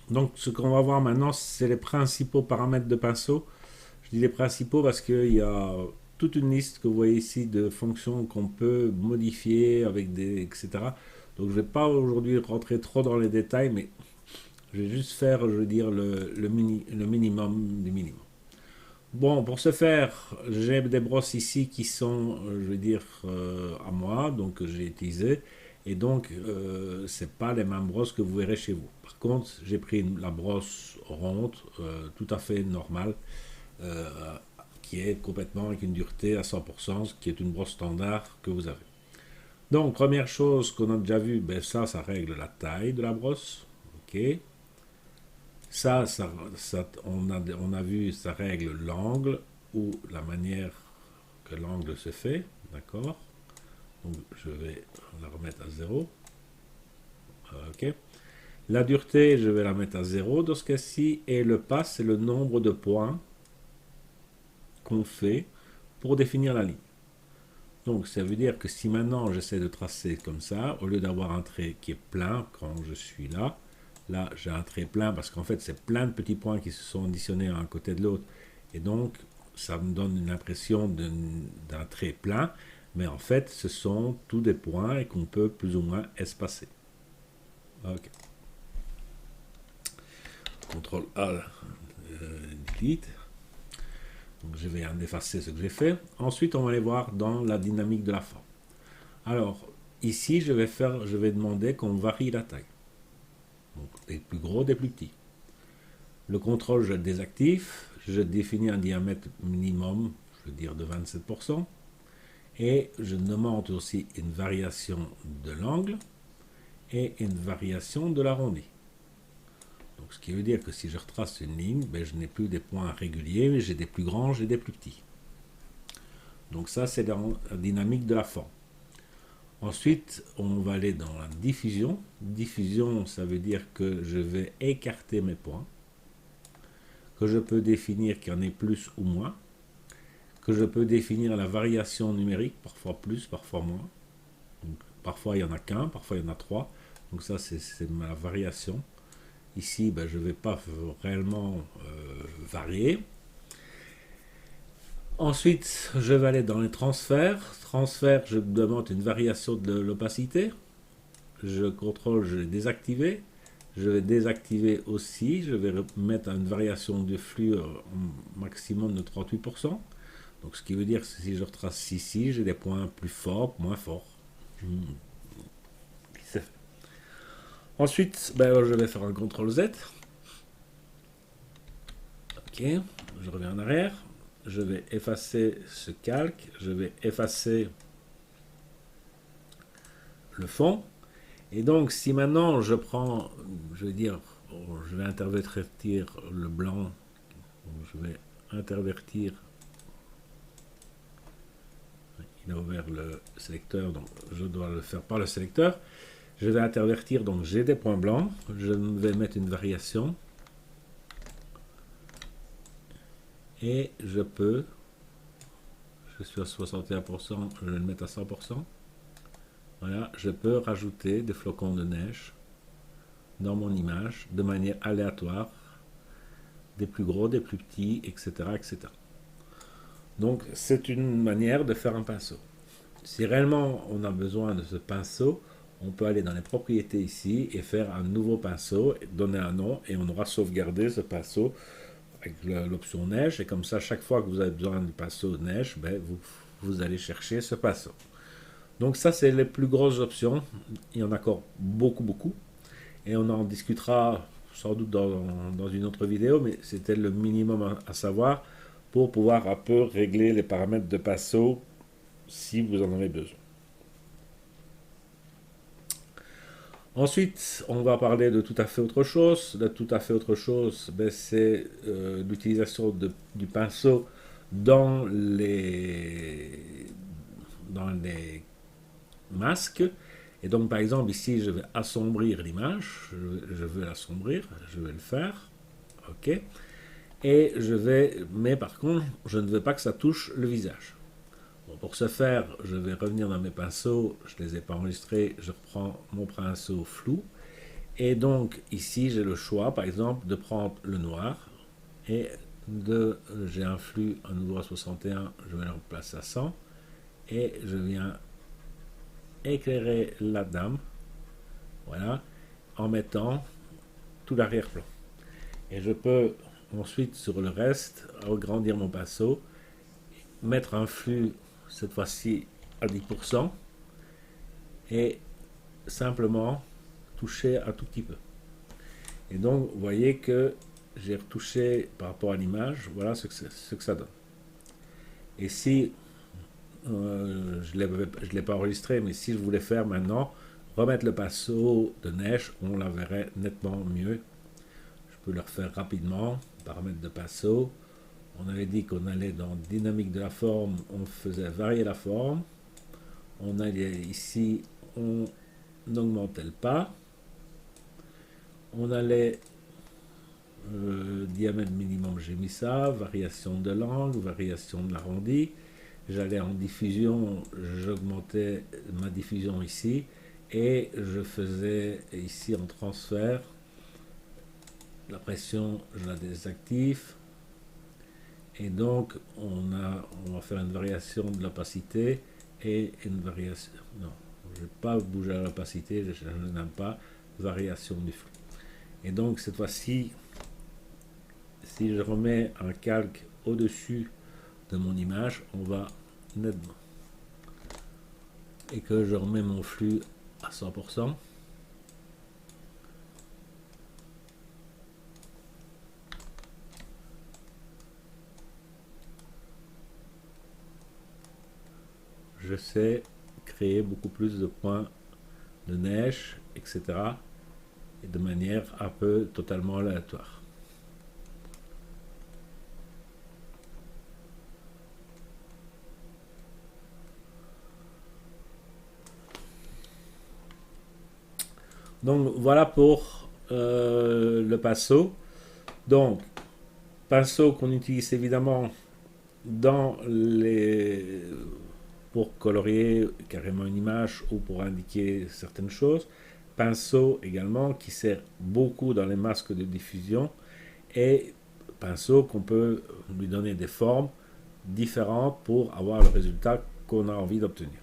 Donc ce qu'on va voir maintenant, c'est les principaux paramètres de pinceau. Je dis les principaux parce qu'il y a toute une liste que vous voyez ici de fonctions qu'on peut modifier avec des etc. Donc je ne vais pas aujourd'hui rentrer trop dans les détails, mais je vais juste faire, je veux dire, le minimum du minimum. Bon, pour ce faire, j'ai des brosses ici qui sont, je veux dire, à moi, donc que j'ai utilisées. Et donc, c'est pas les mêmes brosses que vous verrez chez vous. Par contre, j'ai pris la brosse ronde, tout à fait normale, euh, qui est complètement avec une dureté à 100%, qui est une brosse standard que vous avez. Donc, première chose qu'on a déjà vu, ben ça règle la taille de la brosse. Ok. On a vu, ça règle l'angle ou la manière que l'angle se fait. D'accord. Donc, je vais la remettre à 0. Ok. La dureté, je vais la mettre à 0 dans ce cas-ci. Et le pas, c'est le nombre de points qu'on fait pour définir la ligne. Donc, ça veut dire que si maintenant j'essaie de tracer comme ça, au lieu d'avoir un trait qui est plein quand je suis là, là j'ai un trait plein parce qu'en fait c'est plein de petits points qui se sont additionnés à un côté de l'autre. Et donc, ça me donne une impression d'un trait plein, mais en fait ce sont tous des points et qu'on peut plus ou moins espacer. Ok. CTRL A, delete. Donc je vais en effacer ce que j'ai fait. Ensuite, on va aller voir dans la dynamique de la forme. Alors, ici, je vais demander qu'on varie la taille. Donc, des plus gros, des plus petits. Le contrôle, je le désactive. Je définis un diamètre minimum, je veux dire de 27%. Et je demande aussi une variation de l'angle et une variation de l'arrondi. Donc, ce qui veut dire que si je retrace une ligne, ben, je n'ai plus des points réguliers, mais j'ai des plus grands, j'ai des plus petits. Donc ça, c'est dans la dynamique de la forme. Ensuite, on va aller dans la diffusion. Diffusion, ça veut dire que je vais écarter mes points, que je peux définir qu'il y en ait plus ou moins, que je peux définir la variation numérique, parfois plus, parfois moins. Donc, parfois il n'y en a qu'un, parfois il y en a trois. Donc ça, c'est ma variation. Ici, ben, je ne vais pas réellement varier. Ensuite, je vais aller dans les transferts. Transfert, je demande une variation de l'opacité. Je contrôle, je vais désactiver. Je vais désactiver aussi. Je vais mettre une variation de flux maximum de 38%. Donc, ce qui veut dire que si je retrace ici, j'ai des points plus forts, moins forts. Ensuite, ben, je vais faire un CTRL Z. Ok, je reviens en arrière. Je vais effacer ce calque. Je vais effacer le fond. Et donc, si maintenant je prends, je vais dire, je vais intervertir le blanc, je vais intervertir, il a ouvert le sélecteur, donc je dois le faire par le sélecteur. Je vais intervertir, donc j'ai des points blancs, je vais mettre une variation, et je peux, je suis à 61%, je vais le mettre à 100%. Voilà, je peux rajouter des flocons de neige dans mon image de manière aléatoire, des plus gros, des plus petits, etc. etc. Donc c'est une manière de faire un pinceau. Si réellement on a besoin de ce pinceau, on peut aller dans les propriétés ici et faire un nouveau pinceau, donner un nom et on aura sauvegardé ce pinceau avec l'option neige. Et comme ça, chaque fois que vous avez besoin de pinceau de neige, ben, vous allez chercher ce pinceau. Donc ça, c'est les plus grosses options. Il y en a encore beaucoup, beaucoup. Et on en discutera sans doute dans une autre vidéo, mais c'était le minimum à savoir pour pouvoir un peu régler les paramètres de pinceau si vous en avez besoin. Ensuite, on va parler de tout à fait autre chose. De tout à fait autre chose, ben, c'est l'utilisation du pinceau dans les masques. Et donc, par exemple, ici, je vais assombrir l'image. Je veux l'assombrir. Je vais le faire. OK. Et mais par contre, je ne veux pas que ça touche le visage. Bon, pour ce faire, je vais revenir dans mes pinceaux. Je ne les ai pas enregistrés. Je reprends mon pinceau flou. Et donc ici j'ai le choix par exemple de prendre le noir et j'ai un flux en nouveau à 61, je vais le replacer à 100 et je viens éclairer la dame, voilà, en mettant tout l'arrière-plan. Et je peux ensuite sur le reste agrandir mon pinceau, mettre un flux cette fois-ci à 10% et simplement toucher un tout petit peu. Et donc vous voyez que j'ai retouché par rapport à l'image, voilà ce que ça donne. Et si je ne l'ai pas enregistré, mais si je voulais faire maintenant, remettre le pinceau de neige, on la verrait nettement mieux. Je peux le refaire rapidement, paramètres de pinceau. On avait dit qu'on allait dans dynamique de la forme, on faisait varier la forme. On allait ici, on augmentait le pas. On allait diamètre minimum, j'ai mis ça, variation de l'angle, variation de l'arrondi. J'allais en diffusion, j'augmentais ma diffusion ici et je faisais ici en transfert la pression, je la désactive et donc on va faire une variation de l'opacité et une variation, non, je ne vais pas bouger l'opacité, je n'aime pas, variation du flux. Et donc cette fois-ci, si je remets un calque au-dessus de mon image, on va nettement. Et que je remets mon flux à 100%. Je sais créer beaucoup plus de points de neige, etc. Et de manière un peu totalement aléatoire. Donc voilà pour le pinceau. Donc pinceau qu'on utilise évidemment dans les pour colorier carrément une image ou pour indiquer certaines choses. Pinceau également qui sert beaucoup dans les masques de diffusion et pinceau qu'on peut lui donner des formes différentes pour avoir le résultat qu'on a envie d'obtenir.